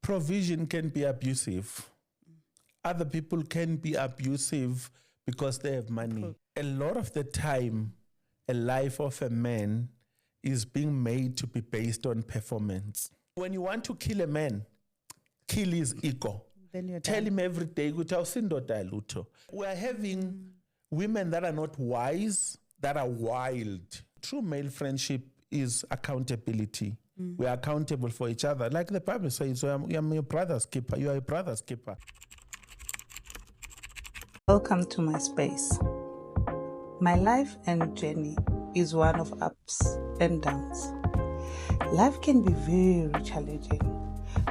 provision can be abusive. Other people can be abusive because they have money. A lot of the time, a life of a man is being made to be based on performance. When you want to kill a man, kill his ego. Tell him every day, we are having women that are not wise, that are wild. True male friendship is accountability. We are accountable for each other. Like the Bible says, so I'm your brother's keeper. You are a brother's keeper. Welcome to my space. My life and journey is one of ups and downs. Life can be very challenging,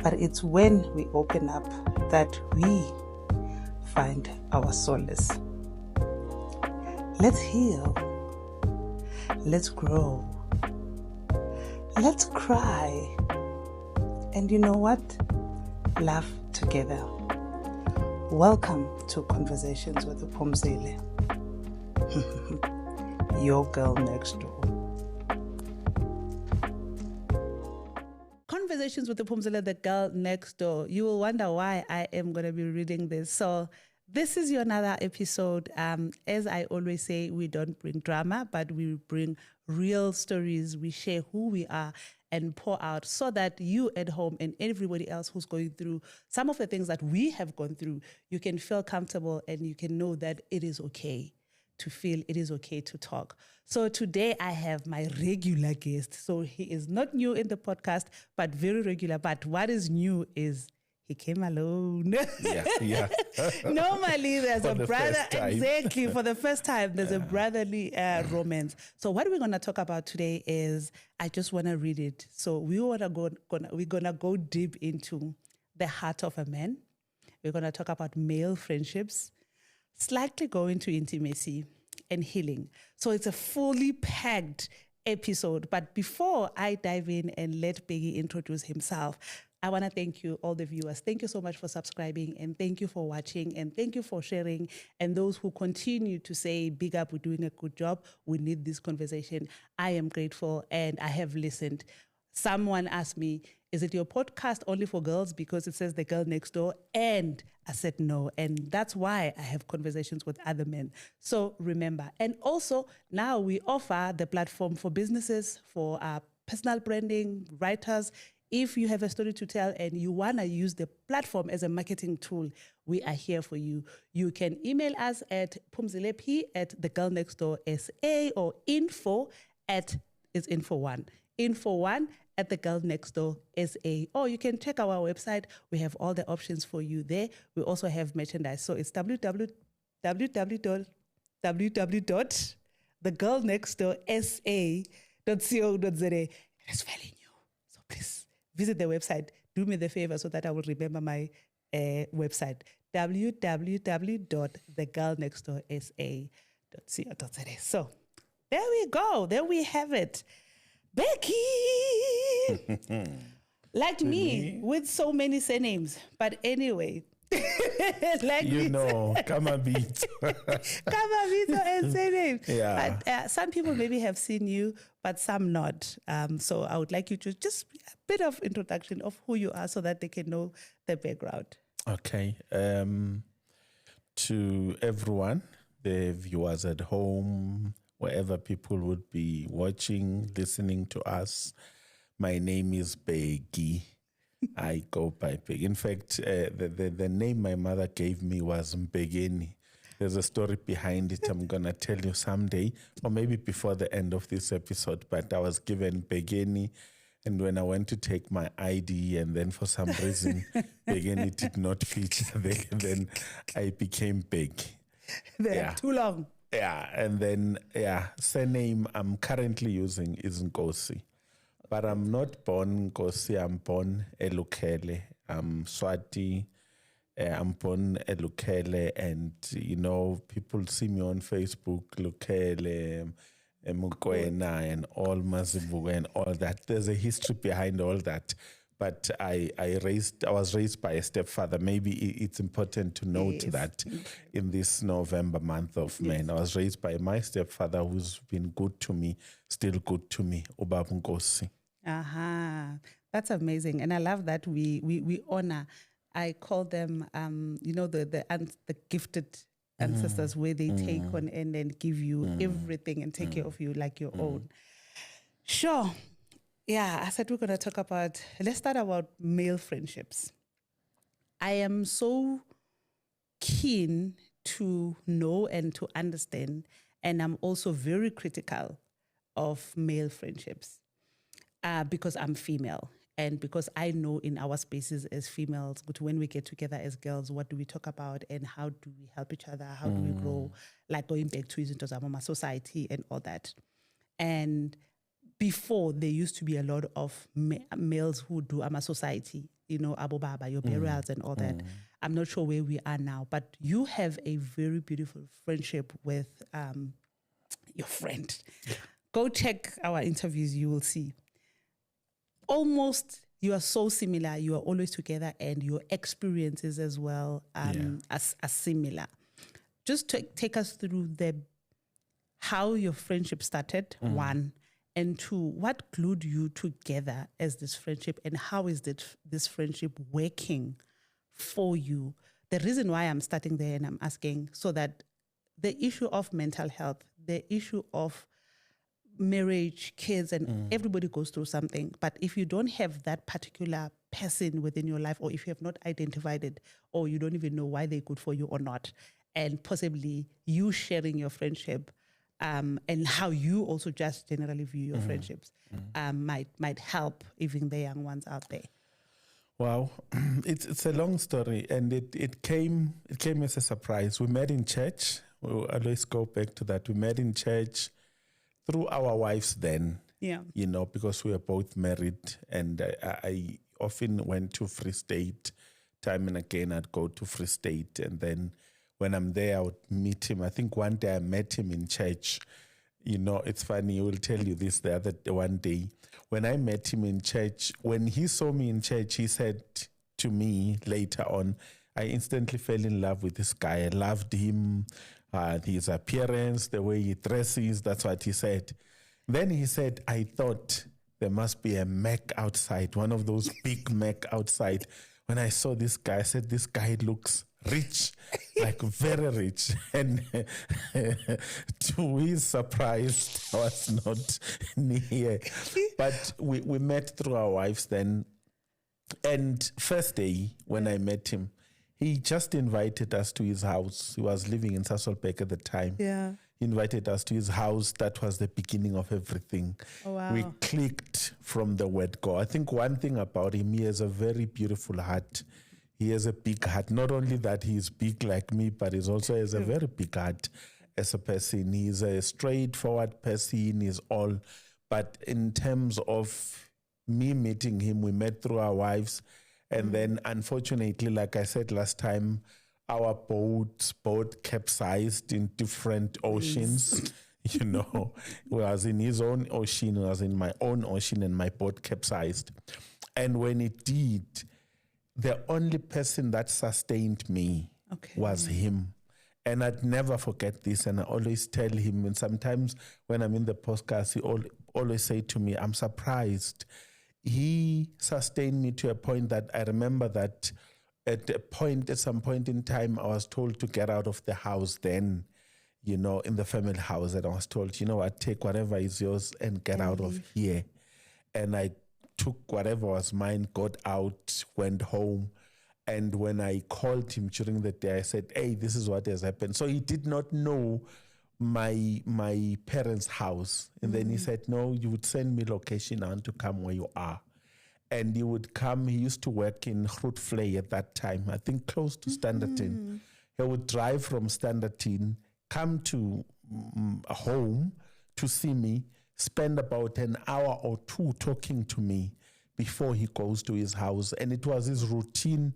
but it's when we open up that we find our solace. Let's heal. Let's grow. Let's cry. And you know what? Laugh together. Welcome to Conversations with Phumzile. Your girl next door. Conversations with Phumzile, the girl next door. You will wonder why I am going to be reading this. So this is your another episode. As I always say, we don't bring drama, but we bring real stories. We share who we are and pour out so that you at home and everybody else who's going through some of the things that we have gone through, you can feel comfortable and you can know that it is okay to feel, it is okay to talk. So today I have my regular guest. So he is not new in the podcast, but very regular. But what is new is he came alone. Yeah. Normally there's a brother, exactly, for the first time, there's a brotherly romance. So what we're going to talk about today is, I just want to read it. So we're gonna go deep into the heart of a man. We're going to talk about male friendships, slightly go into intimacy and healing. So it's a fully packed episode. But before I dive in and let Bheki introduce himself, I want to thank you, all the viewers. Thank you so much for subscribing, and thank you for watching, and thank you for sharing. And those who continue to say, big up, we're doing a good job. We need this conversation. I am grateful, and I have listened. Someone asked me, is it your podcast only for girls because it says the girl next door? And I said no. And that's why I have conversations with other men. So remember. And also now we offer the platform for businesses, for personal branding, writers. If you have a story to tell and you want to use the platform as a marketing tool, we are here for you. You can email us at phumzilephi@thegirlnextdoor.sa or info@thegirlnextdoor.sa. Or you can check our website. We have all the options for you there. We also have merchandise. So it's www.thegirlnextdoorsa.co.za. It's fairly new. So please visit the website. Do me the favor so that I will remember my website, www.thegirlnextdoorsa.co.za. So there we go. There we have it. Bheki! Like me, with so many surnames. But anyway. Like Kamabito. Kamabito and surname. Yeah. But some people maybe have seen you, but some not. So I would like you to just a bit of introduction of who you are so that they can know the background. Okay. To everyone, the viewers at home, wherever people would be watching, listening to us, my name is Bheki. I go by Bheki. In fact, the name my mother gave me was Mbegeni. There's a story behind it I'm going to tell you someday, or maybe before the end of this episode, but I was given Begeni, and when I went to take my ID, and then for some reason, Begeni did not feature there, then I became Bheki. Too long. Yeah, and then, surname I'm currently using is Nkosi. But I'm not born Nkosi, I'm born Lukhele. I'm Swati. I'm born Lukhele, and people see me on Facebook, Lukhele, Mukwena, and all Mazibuga and all that. There's a history behind all that. But I was raised by a stepfather. Maybe it's important to note that in this November month of men, I was raised by my stepfather, who's been good to me, still good to me, Ubab Nkosi. That's amazing. And I love that we honor. I call them, the gifted ancestors, where they take on and then give you everything and take care of you like your own. Sure. Yeah, I said we're going to talk about, let's start about male friendships. I am so keen to know and to understand, and I'm also very critical of male friendships because I'm female. And because I know in our spaces as females, but when we get together as girls, what do we talk about and how do we help each other? How do we grow? Like going back to into society and all that. And before, there used to be a lot of males who do society, Abo Baba, your burials and all that. I'm not sure where we are now, but you have a very beautiful friendship with your friend. Yeah. Go check our interviews, you will see. Almost, you are so similar. You are always together, and your experiences as well are similar. Just take us through how your friendship started, one, and two, what glued you together as this friendship, and how is this friendship working for you? The reason why I'm starting there and I'm asking, so that the issue of mental health, the issue of marriage, kids, and everybody goes through something. But if you don't have that particular person within your life, or if you have not identified it, or you don't even know why they're good for you or not, and possibly you sharing your friendship and how you also just generally view your friendships might help even the young ones out there. Wow, it's a long story, and it came as a surprise. We met in church. We'll always go back to that. We met in church through our wives then, because we were both married, and I often went to Free State. Time and again, I'd go to Free State, and then when I'm there, I would meet him. I think one day I met him in church. It's funny, he will tell you this one day. When I met him in church, when he saw me in church, he said to me later on, I instantly fell in love with this guy. I loved him. His appearance, the way he dresses, that's what he said. Then he said, I thought there must be a Mac outside, one of those big Mac outside. When I saw this guy, I said, this guy looks rich, like very rich. And to his surprise, I was not near. But we met through our wives then. And first day when I met him, he just invited us to his house. He was living in Sasolburg at the time. Yeah. He invited us to his house. That was the beginning of everything. Oh, wow. We clicked from the word go. I think one thing about him, he has a very beautiful heart. He has a big heart. Not only that he's big like me, but he also has a very big heart as a person. He's a straightforward person. He's all. But in terms of me meeting him, we met through our wives. And then, unfortunately, like I said last time, our boat capsized in different oceans. He was in his own ocean, I was in my own ocean, and my boat capsized. And when it did, the only person that sustained me was him. And I'd never forget this, and I always tell him, and sometimes when I'm in the podcast, he always say to me, I'm surprised. He sustained me to a point that I remember that at some point in time, I was told to get out of the house then, in the family house. And I was told, what, take whatever is yours and get out of here. And I took whatever was mine, got out, went home. And when I called him during the day, I said, hey, this is what has happened. So he did not know my parents' house. And then he said, no, you would send me location and to come where you are. And he would come. He used to work in Grootfontein at that time, I think close to Standerton. He would drive from Standerton, come to home to see me, spend about an hour or two talking to me before he goes to his house. And it was his routine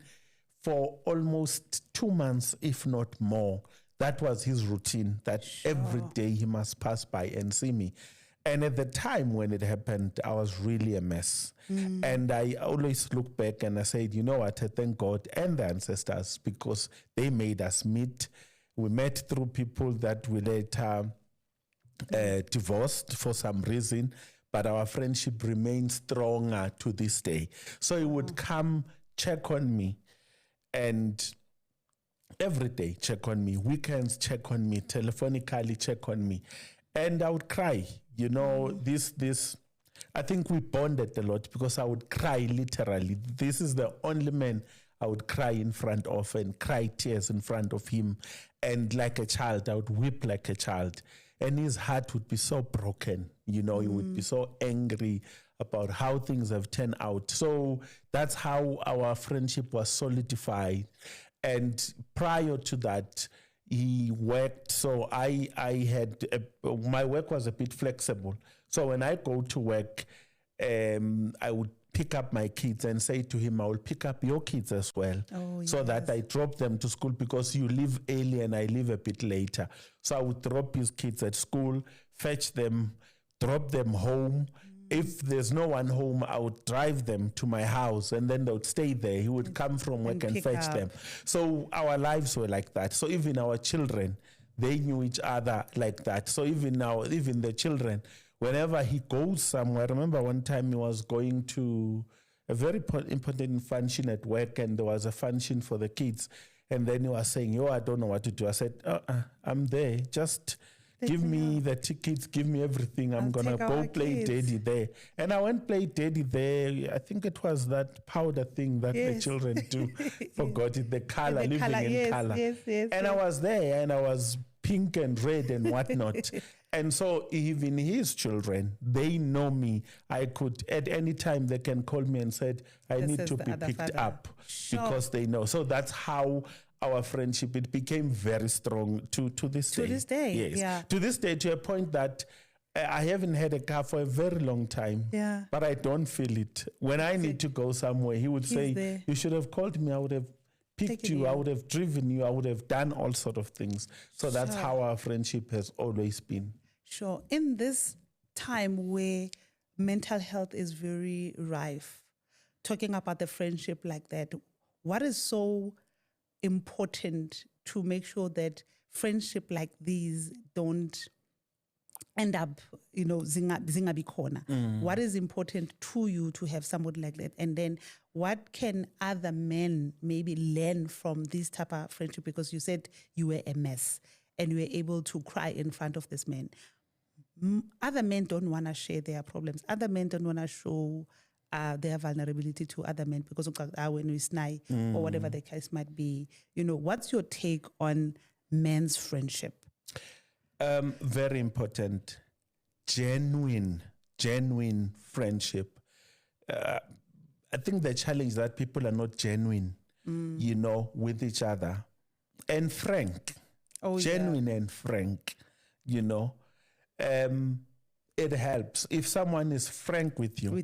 for almost 2 months, if not more. That was his routine, that every day he must pass by and see me. And at the time when it happened, I was really a mess. And I always look back and I said, you know what, I thank God and the ancestors because they made us meet. We met through people that we later divorced for some reason. but our friendship remains stronger to this day. So he would come check on me, and every day check on me, weekends check on me, telephonically check on me. And I would cry, I think we bonded a lot because I would cry literally. This is the only man I would cry in front of and cry tears in front of him. And like a child, I would weep like a child. And his heart would be so broken. He would be so angry about how things have turned out. So that's how our friendship was solidified. And prior to that, he worked. So I had, my work was a bit flexible. So when I go to work, I would pick up my kids and say to him, I will pick up your kids as well. So that I drop them to school because you leave early and I leave a bit later. So I would drop his kids at school, fetch them, drop them home. If there's no one home, I would drive them to my house and then they would stay there. He would come from work and fetch them. So our lives were like that. So even our children, they knew each other like that. So even the children, whenever he goes somewhere, I remember one time he was going to a very important function at work and there was a function for the kids. And then he was saying, I don't know what to do. I said, I'm there. Just give me the tickets, give me everything. I'm going to go play daddy there. And I went play daddy there. I think it was that powder thing that the children do. Forgot it, the color, living in color. And I was there and I was pink and red and whatnot. And so even his children, they know me. I could, at any time, they can call me and said, I need to be picked up because they know. So that's how our friendship, it became very strong to this day. To this day, yes. To this day, to a point that I haven't had a car for a very long time, but I don't feel it. When I need to go somewhere, he would say, there. You should have called me. I would have picked you. I would have driven you. I would have done all sort of things. So that's how our friendship has always been. Sure. In this time where mental health is very rife, talking about the friendship like that, what is so important to make sure that friendship like these don't end up, zingabi khona? What is important to you to have somebody like that? And then what can other men maybe learn from this type of friendship? Because you said you were a mess and you were able to cry in front of this man. Other men don't want to share their problems. Other men don't want to show their vulnerability to other men because when we snide or whatever the case might be. What's your take on men's friendship? Very important. Genuine friendship. I think the challenge is that people are not genuine, with each other. And frank. Genuine and frank, it helps if someone is frank with you.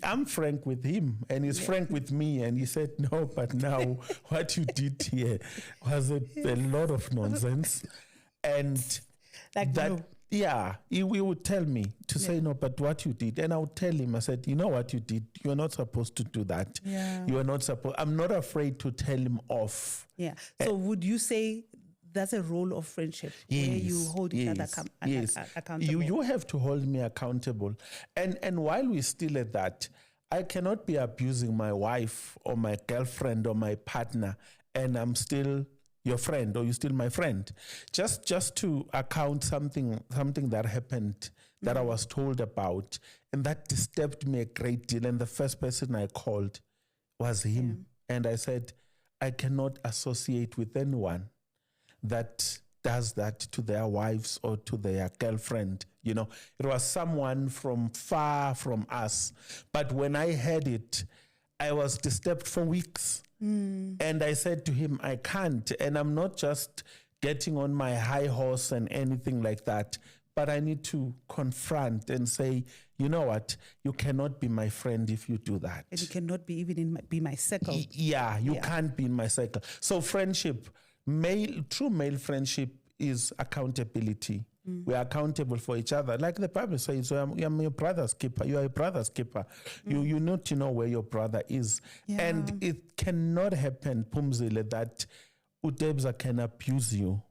I'm frank with him and he's frank with me, and he said, no, but now what you did here was a lot of nonsense. And he would tell me to say, no, but what you did. And I would tell him, I said, you know what you did? You're not supposed to do that. You are not supposed. I'm not afraid to tell him off. So would you say that's a role of friendship, where you hold each other accountable? You have to hold me accountable. And while we're still at that, I cannot be abusing my wife or my girlfriend or my partner, and I'm still your friend, or you're still my friend. Just to account something that happened that I was told about, and that disturbed me a great deal. And the first person I called was him. And I said, I cannot associate with anyone that does that to their wives or to their girlfriend. It was someone from far from us. But when I heard it, I was disturbed for weeks. And I said to him, I can't. And I'm not just getting on my high horse and anything like that, but I need to confront and say, you know what? You cannot be my friend if you do that. And you cannot be even be my circle. You can't be in my circle. So friendship, true male friendship is accountability. We are accountable for each other. Like the Bible says, I'm your brother's keeper. You are a brother's keeper. You need to know where your brother is. And it cannot happen, Pumzile, that Utebza can abuse you.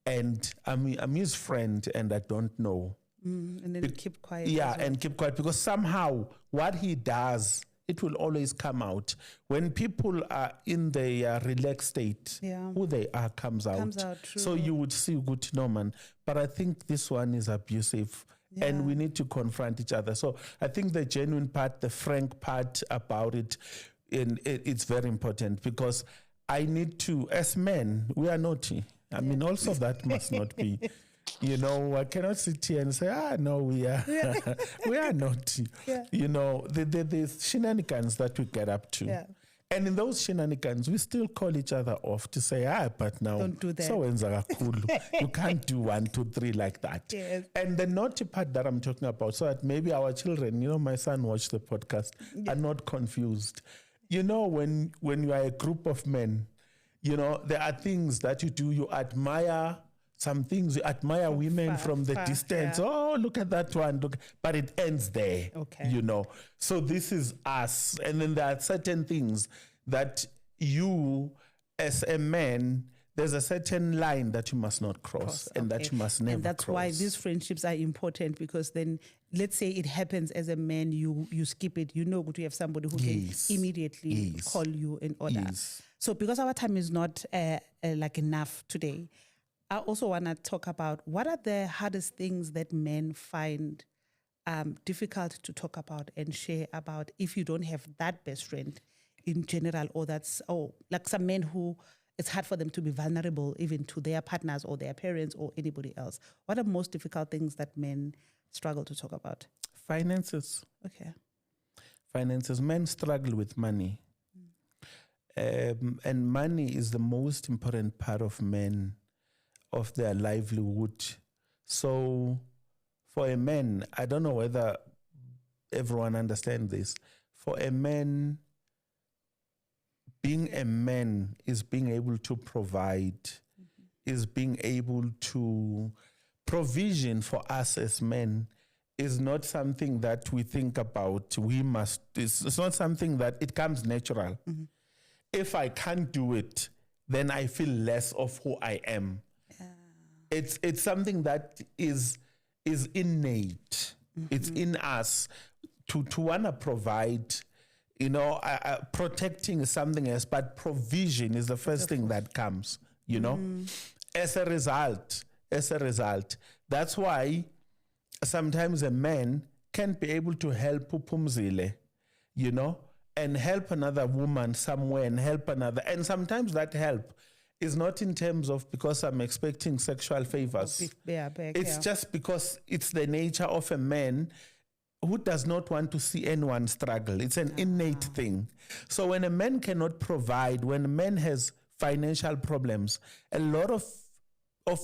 And I'm his friend and I don't know. And then keep quiet. Yeah, and keep quiet, because somehow what he does, it will always come out. When people are in their relaxed state, who they are comes out. True. So you would see good no man. But I think this one is abusive. Yeah. And we need to confront each other. So I think the genuine part, the frank part about it, it's very important, because I need to, as men, we are naughty. I mean, also that must not be. You know, I cannot sit here and say, no, we are we are naughty. Yeah. You know, the shenanigans that we get up to. Yeah. And in those shenanigans, we still call each other off to say, but now, don't do that. So you can't do 1, 2, 3 like that. Yes. And the naughty part that I'm talking about, so that maybe our children, my son watched the podcast, are not confused. You know, when you are a group of men, there are things that you do, you admire. Some things you admire women from the distance. Yeah. Oh, look at that one. Look. But it ends there, So this is us. And then there are certain things that you, as a man, there's a certain line that you must not cross. And that you must never cross. And that's why these friendships are important, because then, let's say it happens as a man, you skip it. You know, you have somebody who can immediately call you in order. Yes. So because our time is not enough today, I also want to talk about what are the hardest things that men find difficult to talk about and share about if you don't have that best friend in general, or like some men who it's hard for them to be vulnerable even to their partners or their parents or anybody else. What are most difficult things that men struggle to talk about? Finances. Okay. Finances. Men struggle with money. And money is the most important part of men, of their livelihood. So for a man, I don't know whether everyone understands this. For a man, being a man is being able to provide, is being able to provision for us as men is not something that we think about. It's not something that it comes natural. Mm-hmm. If I can't do it, then I feel less of who I am. It's something that is innate. Mm-hmm. It's in us to want to provide. Protecting is something else, but provision is the first thing that comes. As a result, that's why sometimes a man can't be able to help Pupumzile, and help another woman somewhere and help another, and sometimes that help is not in terms of because I'm expecting sexual favors. It's just because it's the nature of a man who does not want to see anyone struggle. It's an innate thing. So when a man cannot provide, when a man has financial problems, a lot of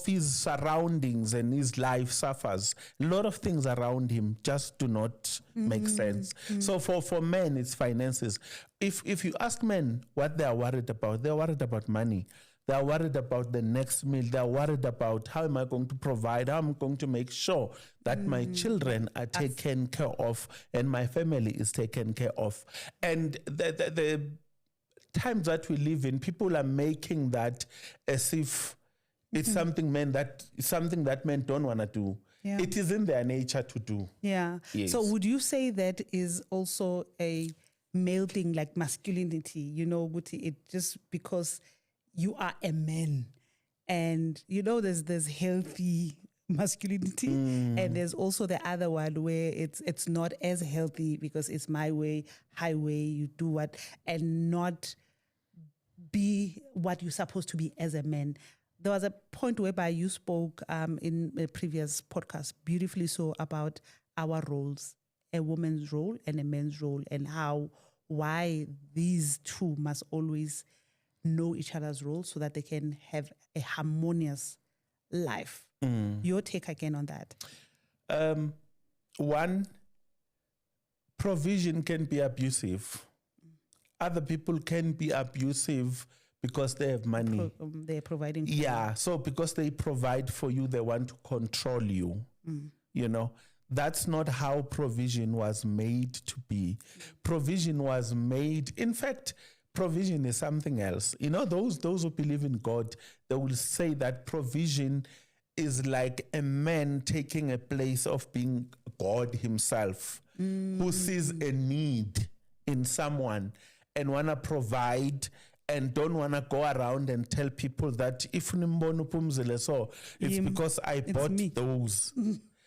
his surroundings and his life suffers. A lot of things around him just do not make sense. Mm-hmm. So for men, it's finances. If you ask men what they are worried about money. They are worried about the next meal. They are worried about how am I going to provide, how am I going to make sure that my children are taken care of and my family is taken care of. And the times that we live in, people are making that as if it's something that men don't want to do. Yeah. It is in their nature to do. Yeah. Yes. So would you say that is also a male thing, like masculinity, it just because you are a man, and there's healthy masculinity, and there's also the other one where it's not as healthy because it's my way, highway, you do what, and not be what you're supposed to be as a man. There was a point whereby you spoke in a previous podcast beautifully so about our roles, a woman's role and a man's role, and why these two must always know each other's roles so that they can have a harmonious life. Your take again on that? One, provision can be abusive. Other people can be abusive because they have money. They're providing for you. So because they provide for you, they want to control you. That's not how provision was made to be. Provision was made, in fact, provision is something else. Those who believe in God, they will say that provision is like a man taking a place of being God himself, who sees a need in someone and want to provide and don't want to go around and tell people that if it's because I bought those.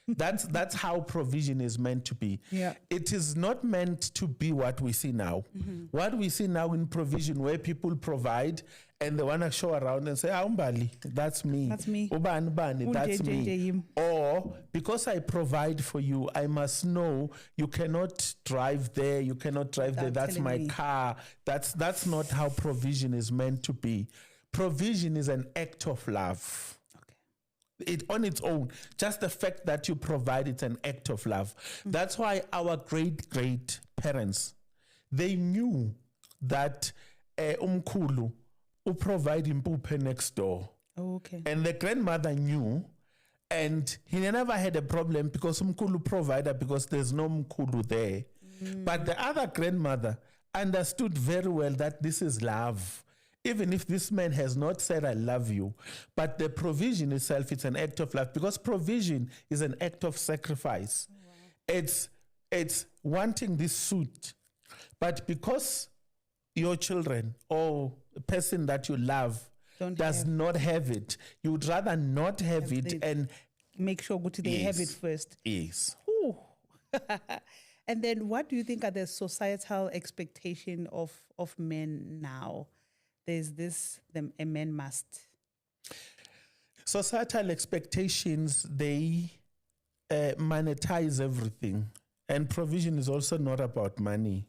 That's how provision is meant to be. Yeah. It is not meant to be what we see now. What we see now in provision, where people provide and they want to show around and say, Umbali, that's me. That's me. Ubani, that's me. Or because I provide for you, I must know you cannot drive there, you cannot drive there, that's my car. That's not how provision is meant to be. Provision is an act of love. It on its own, just the fact that you provide, it's an act of love. That's why our great parents, they knew that umkhulu who provide impuphe next door. Okay. And the grandmother knew, and he never had a problem because umkhulu provided because there's no mkhulu there. But the other grandmother understood very well that this is love. Even if this man has not said, I love you, but the provision itself, it's an act of love, because provision is an act of sacrifice. Wow. It's wanting this suit, but because your children or a person that you love does not have it, you would rather not have it and make sure they have it first. Yes. And then what do you think are the societal expectation of men now? There's this, a man must. Societal expectations, they monetize everything. And provision is also not about money.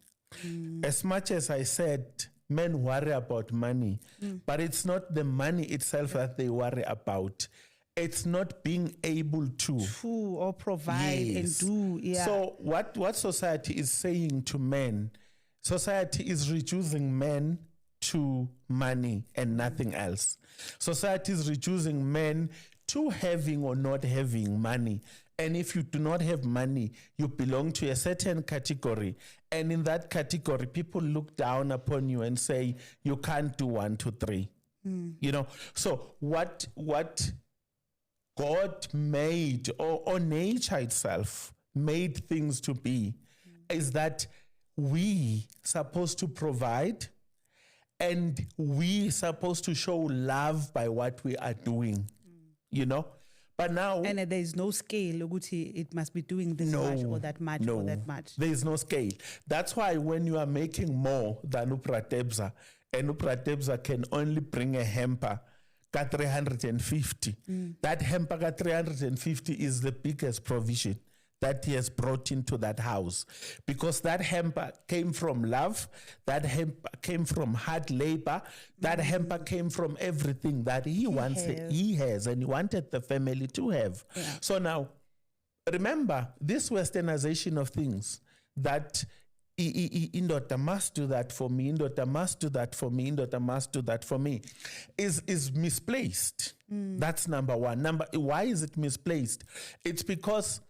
As much as I said, men worry about money, but it's not the money itself that they worry about. It's not being able to or provide and do. Yeah. So what society is saying to men, society is reducing men to money and nothing else. Society is reducing men to having or not having money. And if you do not have money, you belong to a certain category. And in that category, people look down upon you and say, you can't do 1, 2, 3. You know, so what God made, or nature itself made things to be, is that we supposed to provide, and we supposed to show love by what we are doing, you know. But now, and there is no scale. It must be doing this much or that much or that much. There is no scale. That's why when you are making more than Upratebza, and Upratebza can only bring a hamper got 350. That hamper got 350 is the biggest provision that he has brought into that house, because that hamper came from love, that hamper came from hard labor, that hamper came from everything that he has, and he wanted the family to have. Yeah. So now, remember, this westernization of things, that indoda must do that for me, indoda must do that for me, indoda must do that for me, is misplaced. That's number one. Why is it misplaced? It's because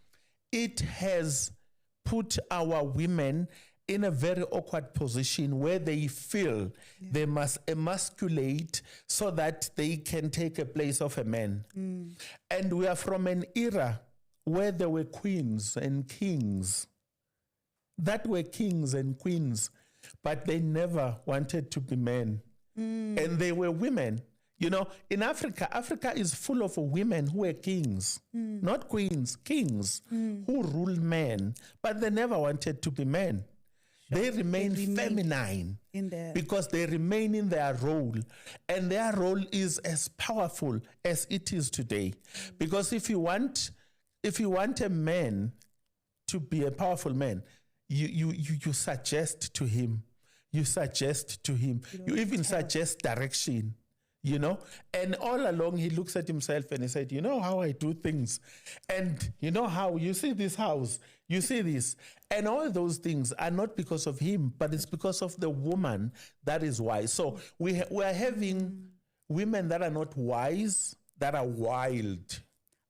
it has put our women in a very awkward position where they feel they must emasculate so that they can take a place of a man. And we are from an era where there were queens and kings that were kings and queens, but they never wanted to be men. And they were women. You know, in Africa is full of women who are kings, not queens, kings, who rule men, but they never wanted to be men. They remain feminine because they remain in their role, and their role is as powerful as it is today. Because if you want a man to be a powerful man, you suggest to him. You suggest to him. You even suggest direction. You know, and all along he looks at himself and he said, you know how I do things, and you know how you see this house, you see this, and all those things are not because of him, but it's because of the woman that is wise. So we are having women that are not wise, that are wild.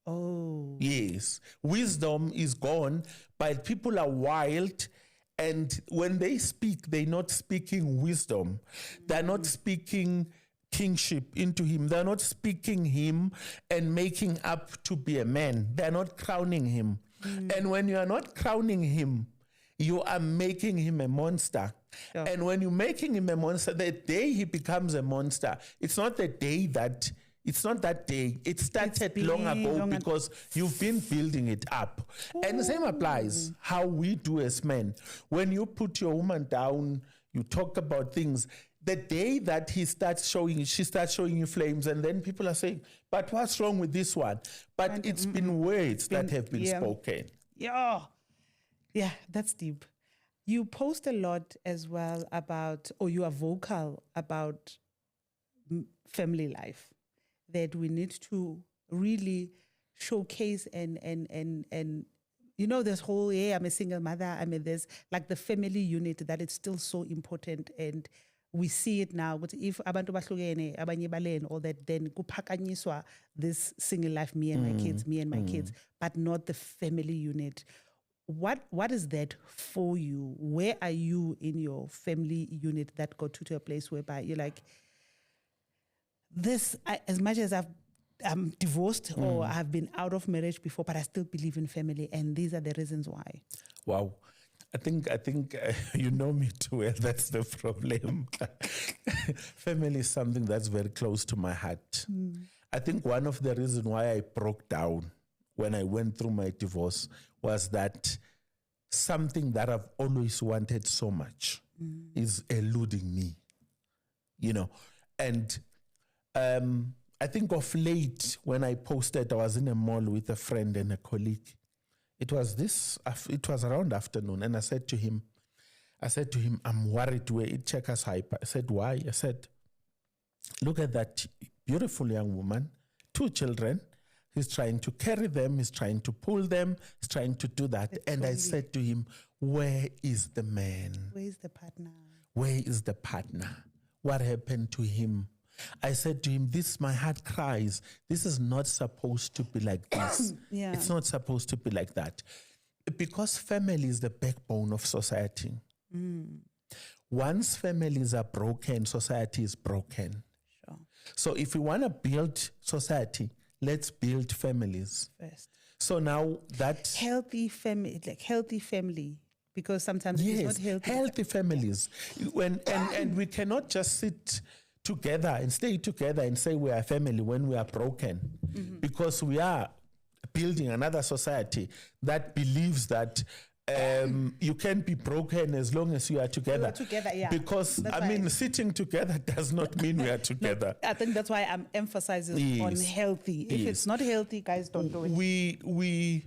Oh, yes, wisdom is gone, but people are wild. And when they speak, they're not speaking wisdom. They're not speaking kingship into him. They're not speaking him and making up to be a man. They're not crowning him. And when you are not crowning him, you are making him a monster. Sure. And when you're making him a monster, the day he becomes a monster, it's not that day. It started long ago because you've been building it up. Ooh. And the same applies how we do as men. When you put your woman down, you talk about things. The day that she starts showing you flames, and then people are saying, but what's wrong with this one? But it's been words that have been spoken. Yeah, that's deep. You post a lot as well about, or you are vocal about family life, that we need to really showcase and this whole, I'm a single mother, this, like the family unit, that it's still so important. And we see it now. But if abantu bahlukene, abanye balene, all that, then kuphakanyiswa this single life, me and my kids, but not the family unit. What is that for you? Where are you in your family unit that got to a place whereby you're like, this, as much as I'm divorced or I've been out of marriage before, but I still believe in family, and these are the reasons why. Wow. I think you know me too well. That's the problem. Family is something that's very close to my heart. I think one of the reasons why I broke down when I went through my divorce was that something that I've always wanted so much is eluding me, And I think of late when I posted, I was in a mall with a friend and a colleague. It was around afternoon, and I said to him, I'm worried where it check us hyper. I said, why? I said, look at that beautiful young woman, 2 children. He's trying to carry them. He's trying to pull them. He's trying to do that. And I said to him, where is the man? Where is the partner? Where is the partner? What happened to him? I said to him, my heart cries. This is not supposed to be like this. It's not supposed to be like that. Because family is the backbone of society. Once families are broken, society is broken. Sure. So if we want to build society, let's build families first. So now that healthy family, because sometimes it's not healthy. Healthy families. And we cannot just sit together and stay together and say we are a family when we are broken, because we are building another society that believes that you can't be broken as long as you are together. Because sitting together does not mean we are together. No, I think that's why I'm emphasizing on healthy. If it's not healthy, guys, don't do it.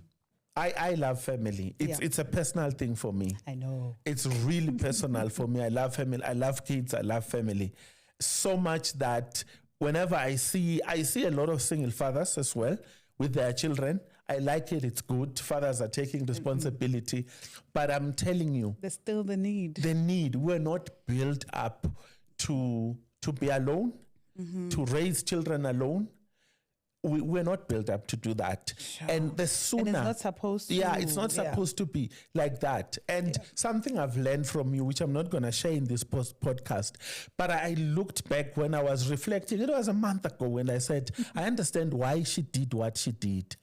I love family. It's a personal thing for me. I know. It's really personal for me. I love family. I love kids. I love family. So much that whenever I see a lot of single fathers as well with their children. I like it. It's good. Fathers are taking responsibility. But I'm telling you, there's still the need. We're not built up to be alone, to raise children alone. We're not built up to do that. Sure. And the sooner... And it's not supposed to... Yeah, it's not supposed to be like that. And something I've learned from you, which I'm not going to share in this podcast, but I looked back when I was reflecting. It was a month ago when I said, I understand why she did what she did.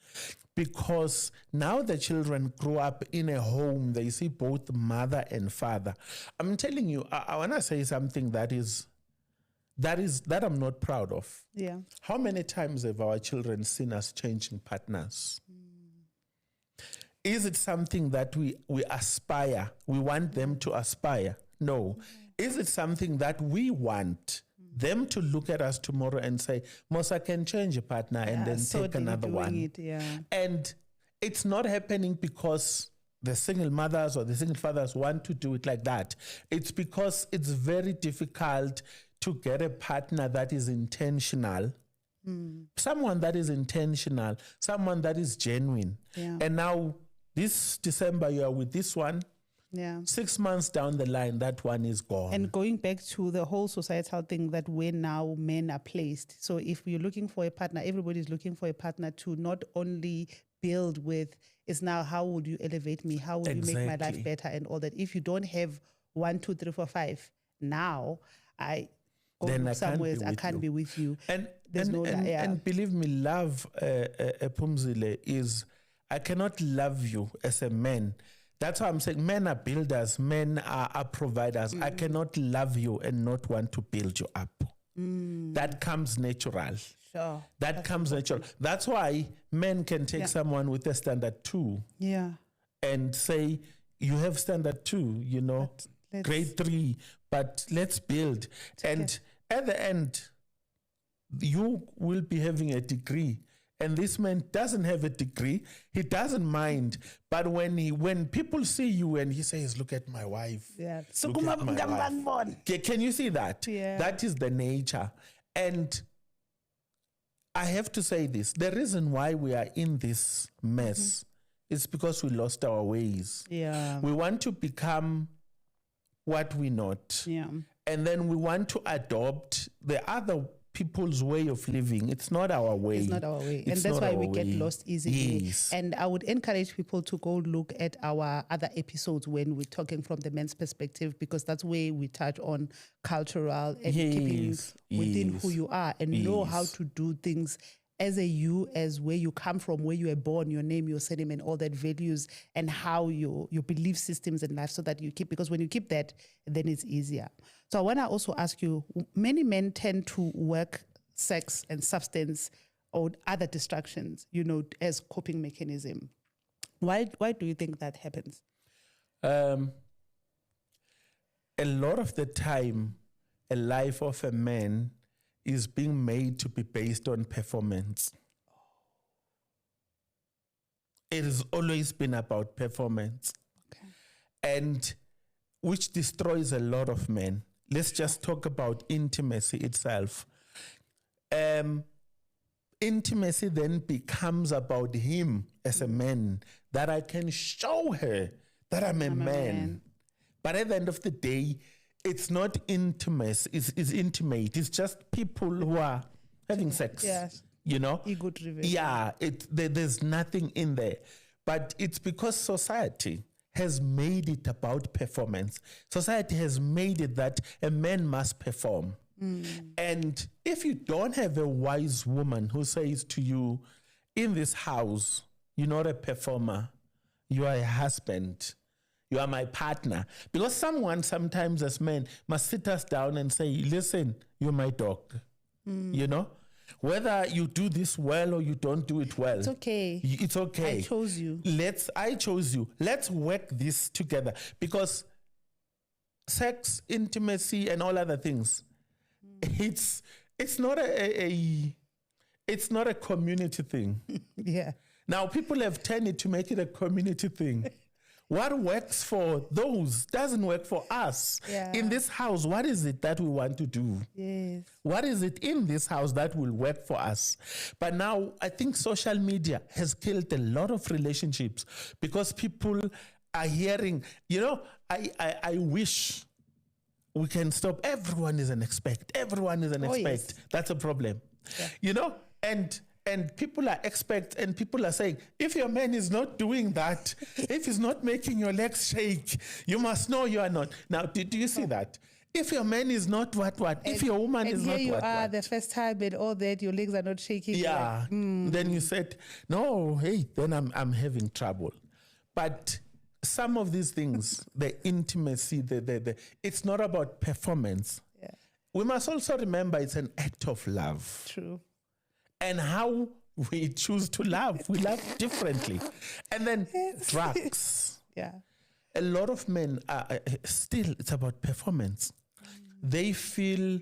Because now the children grow up in a home, they see both mother and father. I'm telling you, I want to say something that I'm not proud of. Yeah. How many times have our children seen us changing partners? Is it something that we aspire? We want them to aspire? No. Is it something that we want them to look at us tomorrow and say, Mosa can change a partner and then take another one? And it's not happening because the single mothers or the single fathers want to do it like that. It's because it's very difficult to get a partner that is intentional, someone that is intentional, someone that is genuine. Yeah. And now this December, you are with this one. Yeah. 6 months down the line, that one is gone. And going back to the whole societal thing that where now men are placed. So if you're looking for a partner, everybody's looking for a partner to not only build with, it's now how would you elevate me? How would you make my life better and all that? If you don't have 1, 2, 3, 4, 5, now go look somewhere, I can't be with you. And believe me, love, Ep17, is, I cannot love you as a man. That's why I'm saying men are builders, men are providers. I cannot love you and not want to build you up. That comes natural. Sure. That comes natural. That's why men can take someone with a standard 2 and say, you have standard 2, you know, grade 3, but let's build. And at the end, you will be having a degree. And this man doesn't have a degree. He doesn't mind. But when people see you and he says, look at my wife. Yeah. Look at my wife. Can you see that? Yeah. That is the nature. And I have to say this. The reason why we are in this mess is because we lost our ways. Yeah. We want to become what we're not. Yeah. And then we want to adopt the other people's way of living. It's not our way. It's not our way. And that's why we get lost easily. Yes. And I would encourage people to go look at our other episodes when we're talking from the men's perspective, because that's where we touch on cultural and keeping you within who you are and know how to do things as a you, as where you come from, where you were born, your name, your surname, and all that values, and how your belief systems in life, so that you keep, because when you keep that, then it's easier. So I want to also ask you, many men tend to work sex and substance or other distractions, you know, as coping mechanism. Why do you think that happens? A lot of the time, a life of a man is being made to be based on performance. It has always been about performance. Okay. And which destroys a lot of men. Let's just talk about intimacy itself. Intimacy then becomes about him as a man, that I can show her that I'm a man. But at the end of the day, it's not intimacy, it's intimate. It's just people who are having sex. Yes. You know? Ego driven. Yeah, there's nothing in there. But it's because society has made it about performance. Society has made it that a man must perform. And if you don't have a wise woman who says to you, in this house, you're not a performer, you are a husband, you are my partner. Because someone sometimes as men must sit us down and say, listen, you're my dog. You know? Whether you do this well or you don't do it well. It's okay. It's okay. I chose you. I chose you. Let's work this together. Because sex, intimacy, and all other things, it's not it's not a community thing. Yeah. Now people have tended to make it a community thing. What works for those doesn't work for us. Yeah. In this house, what is it that we want to do? Yes. What is it in this house that will work for us? But now I think social media has killed a lot of relationships because people are hearing, you know, I wish we can stop. Everyone is an expect. Everyone is an expect. Yes. That's a problem. Yeah. You know, and people are experts, and people are saying, if your man is not doing that, if he's not making your legs shake, you must know you are not. Now, do you see that? If your man is not what, if your woman is not what. And here you are, the first time and all that, your legs are not shaking. Yeah. Like, Then you said, no, hey, then I'm having trouble. But some of these things, the intimacy, it's not about performance. Yeah. We must also remember it's an act of love. True. And how we choose to love. We love differently. And then drugs. Yeah. A lot of men are still, it's about performance. They feel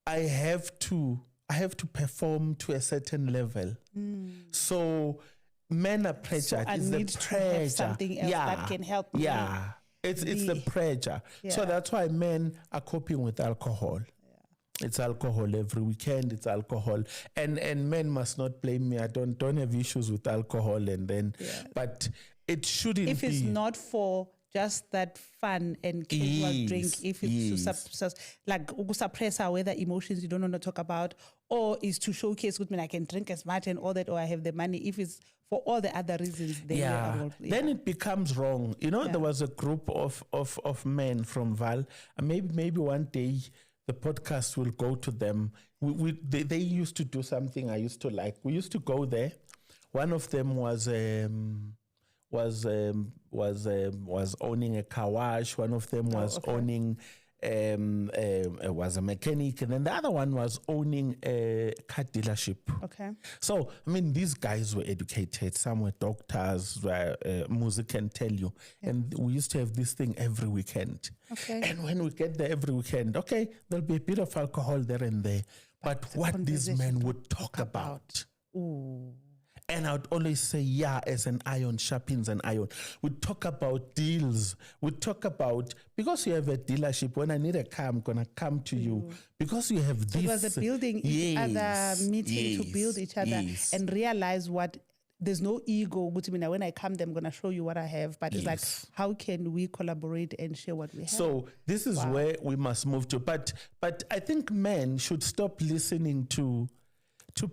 I have to perform to a certain level. So men are pressured. So I need to have something else that can help me. Yeah. It's the pressure. Yeah. So that's why men are coping with alcohol. It's alcohol every weekend. It's alcohol, and men must not blame me. I don't have issues with alcohol, but it shouldn't. If it's not for just that fun and casual drink, if it's to suppress our other emotions you don't want to talk about, or is to showcase good, I can drink as much and all that, or I have the money. If it's for all the other reasons, then then it becomes wrong. You know, there was a group of men from Val, and maybe one day the podcast will go to them. They used to do something I used to like. We used to go there. One of them was owning a car wash. One of them was owning was a mechanic, and then the other one was owning a car dealership. Okay. So, I mean, these guys were educated. Some were doctors, music can tell you. Yeah. And we used to have this thing every weekend. Okay. And when we get there every weekend, okay, there'll be a bit of alcohol there and there. But what these men would talk about. Ooh. And I would always say, yeah, as an iron sharpens an iron. We'd talk about deals. We'd talk about, because you have a dealership, when I need a car, I'm going to come to you. Because you have this. It was a building each other, meeting to build each other and realize what, there's no ego. When I come there, I'm going to show you what I have. But it's like, how can we collaborate and share what we have? So this is where we must move to. But I think men should stop listening to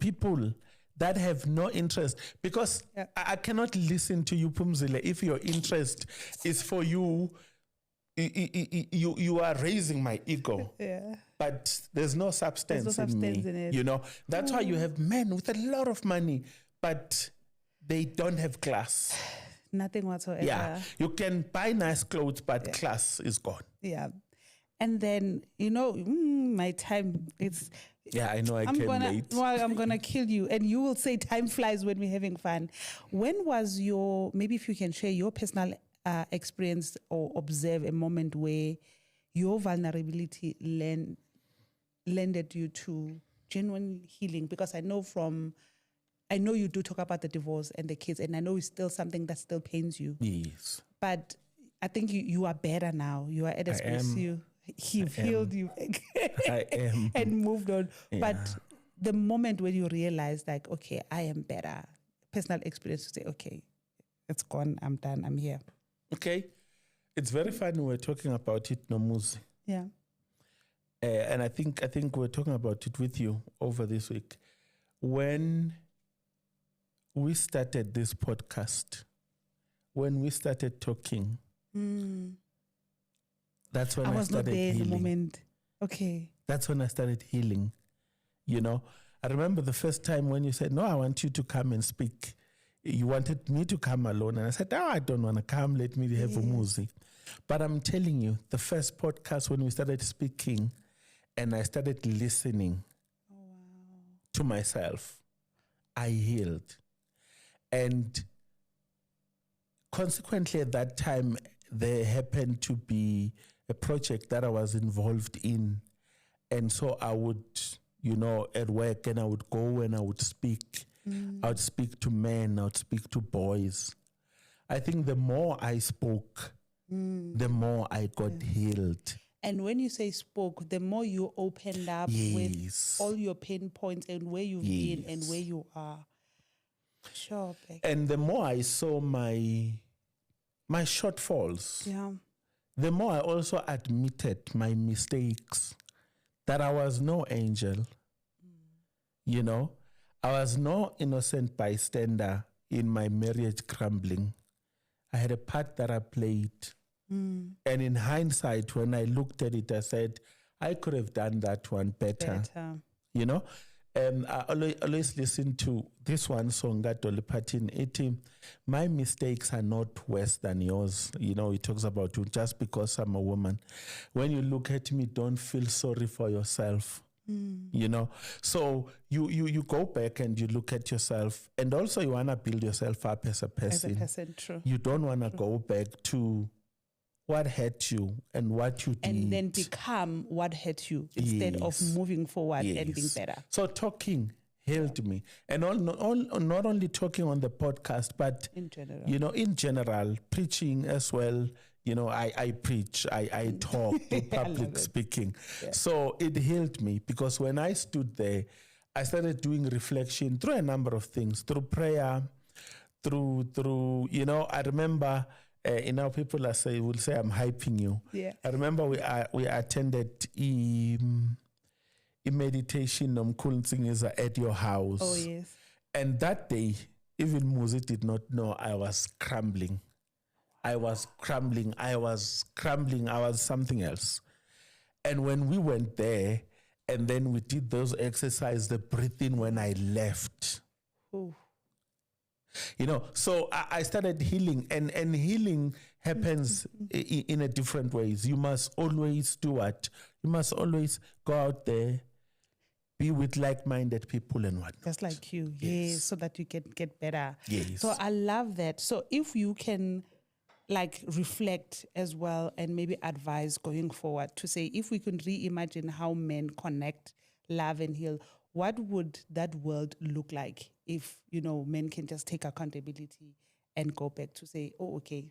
people that have no interest, because I cannot listen to you, Pumzile, if your interest is for you. You are raising my ego, but there's no substance, in it. You know, that's why you have men with a lot of money, but they don't have class. Nothing whatsoever. Yeah, you can buy nice clothes, but class is gone. Yeah, and then my time it's. Yeah, I know I'm late. Well, I'm going to kill you. And you will say time flies when we're having fun. When was maybe if you can share your personal experience or observe a moment where your vulnerability lended you to genuine healing? Because I know you do talk about the divorce and the kids, and I know it's still something that still pains you. Yes. But I think you are better now. You are at a space He healed you I am. and moved on. Yeah. But the moment when you realize, like, okay, I am better, personal experience to say, okay, it's gone, I'm done, I'm here. Okay. It's very funny we're talking about it, Nomuzi. Yeah. And I think we're talking about it with you over this week. When we started this podcast, when we started talking, that's when I was started not there healing. In the moment. Okay. That's when I started healing. You know, I remember the first time when you said, no, I want you to come and speak. You wanted me to come alone. And I said, no, I don't want to come. Let me have a music. But I'm telling you, the first podcast when we started speaking and I started listening to myself, I healed. And consequently at that time, there happened to be a project that I was involved in. And so I would, at work, and I would go and I would speak. I would speak to men, I would speak to boys. I think the more I spoke, the more I got healed. And when you say spoke, the more you opened up with all your pain points and where you've been and where you are. Sure, Bheki. And the more I saw my shortfalls, the more I also admitted my mistakes, that I was no angel. I was no innocent bystander in my marriage crumbling. I had a part that I played. And in hindsight, when I looked at it, I said, I could have done that one better. And I always listen to this one song, Dolly Parton, my mistakes are not worse than yours. It talks about you just because I'm a woman. When you look at me, don't feel sorry for yourself. So you go back and you look at yourself, and also you want to build yourself up as a person. True. You don't want to go back to what hurt you and what you did. And then become what hurt you instead of moving forward and being better. So talking healed me. And not only talking on the podcast, but in general, preaching as well. I preach, I talk, do public speaking. Yeah. So it healed me, because when I stood there, I started doing reflection through a number of things, through prayer, through I remember, people will say I'm hyping you. Yeah. I remember we attended a meditation at your house. Oh, yes. And that day, even Muzi did not know I was crumbling. I was something else. And when we went there, and then we did those exercises, the breathing when I left. Ooh. You know, so I started healing, and healing happens in a different ways. You must always do what? You must always go out there, be with like-minded people and whatnot. Just like you, yes, so that you can get better. Yes. So I love that. So if you can like reflect as well and maybe advise going forward to say, if we can reimagine how men connect, love and heal, what would that world look like if, you know, men can just take accountability and go back to say, oh, okay,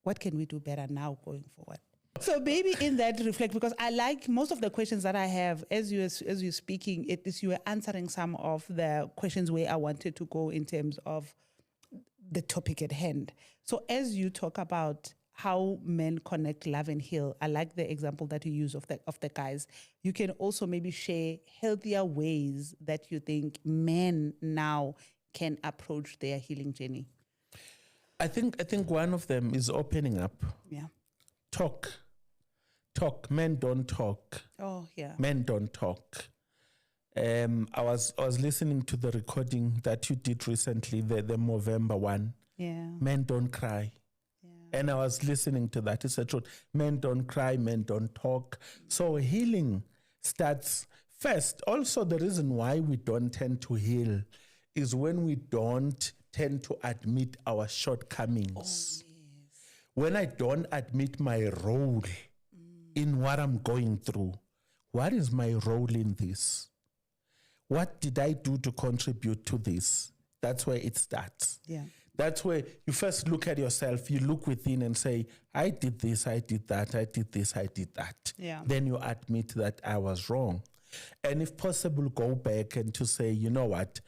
what can we do better now going forward? So maybe in that reflect, because I like most of the questions that I have as you're speaking, it is you are answering some of the questions where I wanted to go in terms of the topic at hand. So as you talk about how men connect, love and heal, I like the example that you use of the guys. You can also maybe share healthier ways that you think men now can approach their healing journey. I think one of them is opening up. Yeah. Talk. Men don't talk. Oh, yeah. Men don't talk. I was listening to the recording that you did recently, the Movember one. Yeah. Men don't cry. Yeah. And I was listening to that. It's the truth. Men don't cry. Men don't talk. So healing starts first. Also, the reason why we don't tend to heal is when we don't tend to admit our shortcomings. Oh, yes. When I don't admit my role in what I'm going through, what is my role in this? What did I do to contribute to this? That's where it starts. Yeah. That's where you first look at yourself, you look within and say, I did this, I did that, I did this, I did that. Yeah. Then you admit that I was wrong. And if possible, go back and to say, you know what,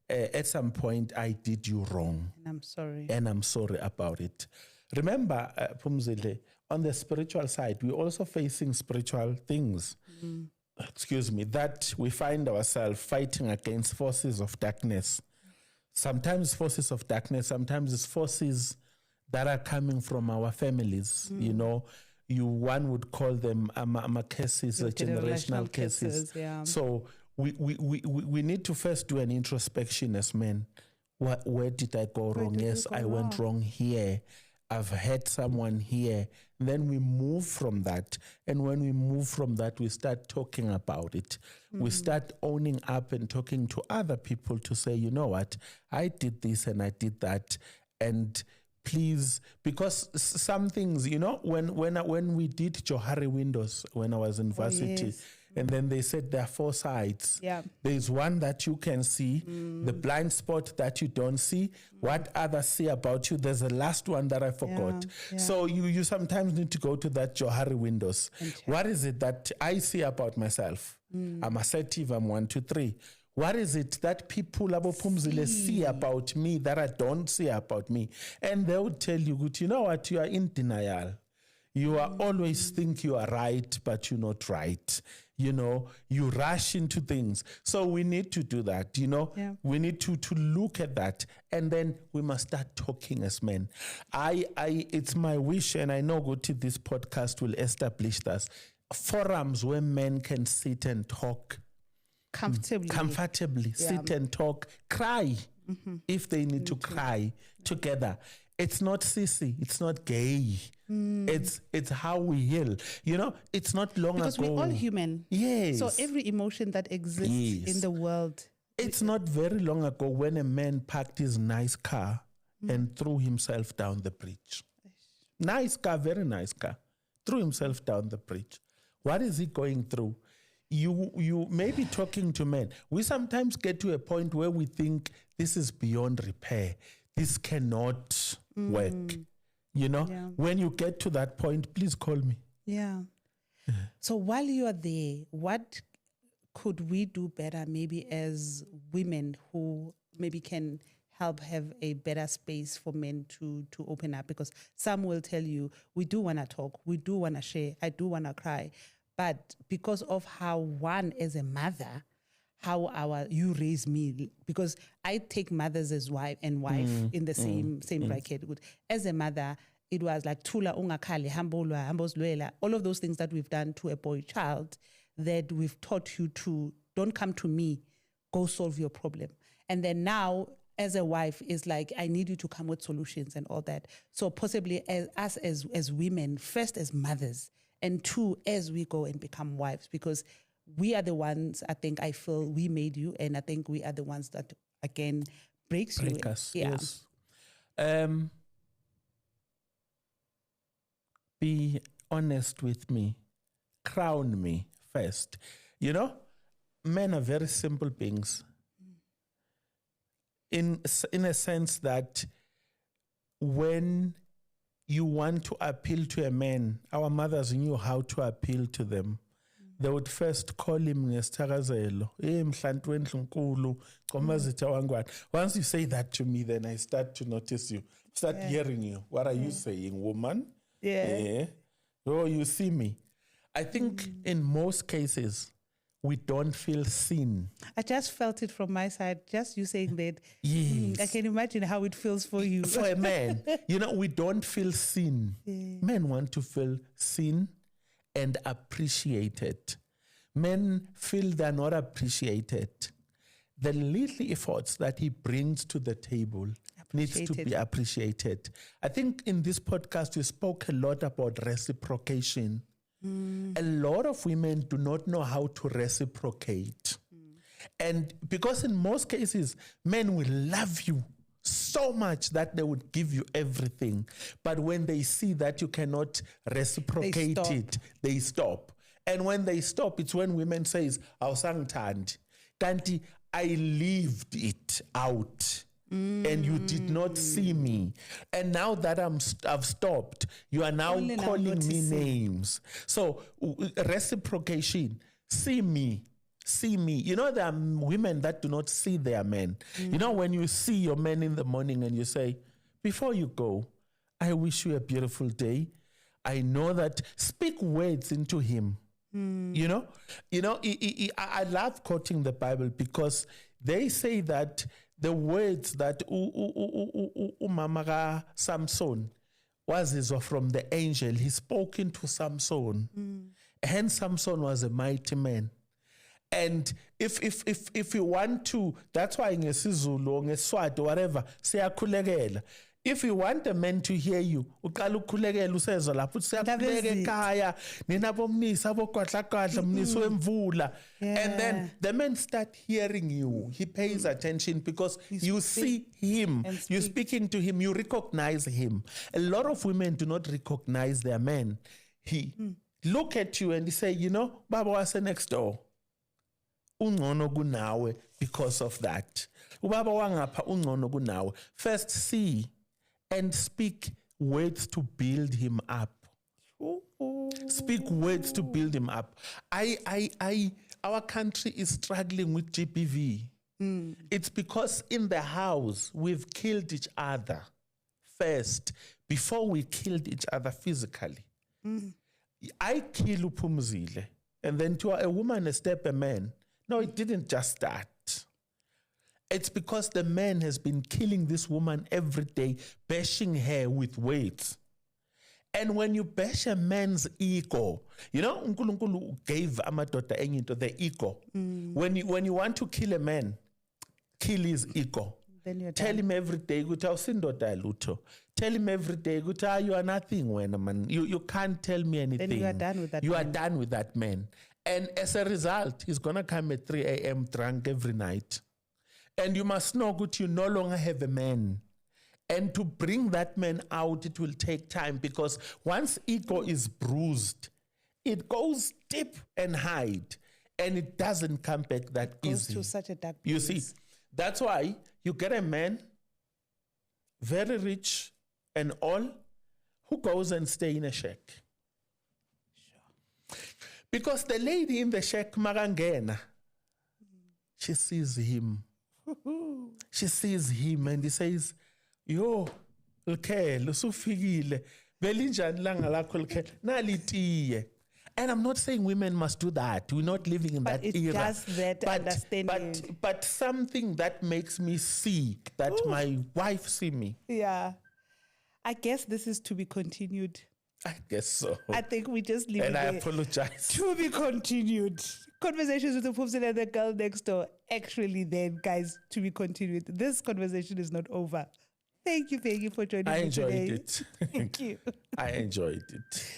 at some point I did you wrong. And I'm sorry. And I'm sorry about it. Remember, Phumzile, on the spiritual side, we're also facing spiritual things. That we find ourselves fighting against forces of darkness. Sometimes forces of darkness, sometimes it's forces that are coming from our families. You know, one would call them curses, generational curses. Yeah. So we need to first do an introspection as men. Where did I go wrong? Yes, I went wrong here. I've hurt someone here. And then we move from that. And when we move from that, we start talking about it. We start owning up and talking to other people to say, you know what, I did this and I did that. And please, because some things, you know, when we did Johari windows, when I was in varsity, and then they said there are 4 sides. Yeah. There's one that you can see, the blind spot that you don't see, what others see about you. There's a last one that I forgot. Yeah. So you sometimes need to go to that Johari windows. What is it that I see about myself? I'm assertive, I'm 1, 2, 3. What is it that people see about me that I don't see about me? And they would tell you, you know what, you are in denial. You are always think you are right, but you're not right. You know, you rush into things. So we need to do that, you know. Yeah. We need to look at that. And then we must start talking as men. It's my wish, and I know this podcast will establish this, forums where men can sit and talk. Comfortably. Sit and talk. Cry if they need to cry together. It's not sissy. It's not gay. It's how we heal. You know, it's not long because ago. Because we're all human. Yes. So every emotion that exists in the world. It's not very long ago when a man parked his nice car and threw himself down the bridge. Nice car, very nice car. Threw himself down the bridge. What is he going through? You may be talking to men. We sometimes get to a point where we think this is beyond repair. This cannot work. You know, when you get to that point, please call me. Yeah. So while you are there, what could we do better maybe as women who maybe can help have a better space for men to open up? Because some will tell you, we do want to talk, we do want to share, I do want to cry. But because of how one as a mother, how you raise me, because I take mothers as wife in the same bracket. As a mother, it was like Tula Ungakali, Hambulwa, Hambozluela, all of those things that we've done to a boy child, that we've taught you to don't come to me, go solve your problem. And then now, as a wife, is like, I need you to come with solutions and all that. So possibly as women, first as mothers, and two, as we go and become wives, because we are the ones, I feel we made you, and I think we are the ones that, again, break us. Yeah. Yes. Be honest with me. Crown me first. You know, men are very simple beings. In a sense that when you want to appeal to a man, our mothers knew how to appeal to them. They would first call him ngesithakazelo. Once you say that to me, then I start to notice you. Start hearing you. What are you saying, woman? Yeah. Oh, you see me. I think in most cases, we don't feel seen. I just felt it from my side, just you saying that. Yes. I can imagine how it feels for you. For a man, we don't feel seen. Yeah. Men want to feel seen and appreciated. Men feel they're not appreciated. The little efforts that he brings to the table needs to be appreciated. I think in this podcast, we spoke a lot about reciprocation. A lot of women do not know how to reciprocate. And because in most cases, men will love you so much that they would give you everything. But when they see that you cannot reciprocate they stop. And when they stop, it's when women says, "Awusangithandi. Kanti I lived it out. And you did not see me. And now that I've stopped, you are now calling me names." So reciprocation, see me. There are women that do not see their men. When you see your man in the morning and you say, "Before you go, I wish you a beautiful day. I know that," speak words into him. I love quoting the Bible because they say that the words that Umama Samson was from the angel. He spoke into Samson. Hence Samson was a mighty man. And if you want to, that's why in isiZulu or ngeSwati, whatever, siyakhulekela. If you want a man to hear you, uqala ukukhulekela usezwa lapho siyakhuleka ekhaya nina bomnisi abogwadlagwadla mnisi wemvula. And then the men start hearing you. He pays attention because you see him, you're speaking to him, you recognize him. A lot of women do not recognize their men. He look at you and he say, Baba wase next door. Ungcono kunawe because of that. Ubaba wangapha ungcono kunawe. First see and speak words to build him up. Speak words to build him up. Our country is struggling with GBV. It's because in the house we've killed each other first before we killed each other physically. I kill Upumzile, and then to a woman step a man. No, it didn't just start. It's because the man has been killing this woman every day, bashing her with words. And when you bash a man's ego, uNkulunkulu gave amadoda enye the ego. When you want to kill a man, kill his ego. Tell him every day, tell him every day, you are nothing, man. You can't tell me anything. Then you are done with that man. You are done with that man. And as a result, he's going to come at 3 a.m. drunk every night. And you must know that you no longer have a man. And to bring that man out, it will take time because once ego is bruised, it goes deep and hide. And it doesn't come back that easy. Goes to such a dark place. You see, that's why you get a man, very rich and all, who goes and stay in a shack. Sure. Because the lady in the shack, Marangena, she sees him. She sees him and he says, "Yo, Lukhele, usufikile. Belinjani langa lakho Lukhele? Nalitiye." And I'm not saying women must do that. We're not living in that era. It's just that understanding. But something that makes me see that my wife see me. Yeah. I guess this is to be continued. I guess so. I think we just leave it and I there. apologize. To be continued. Conversations with the Poopsin and the girl next door. Actually, then, guys, to be continued. This conversation is not over. Thank you for joining me today. I enjoyed it. Thank you. I enjoyed it.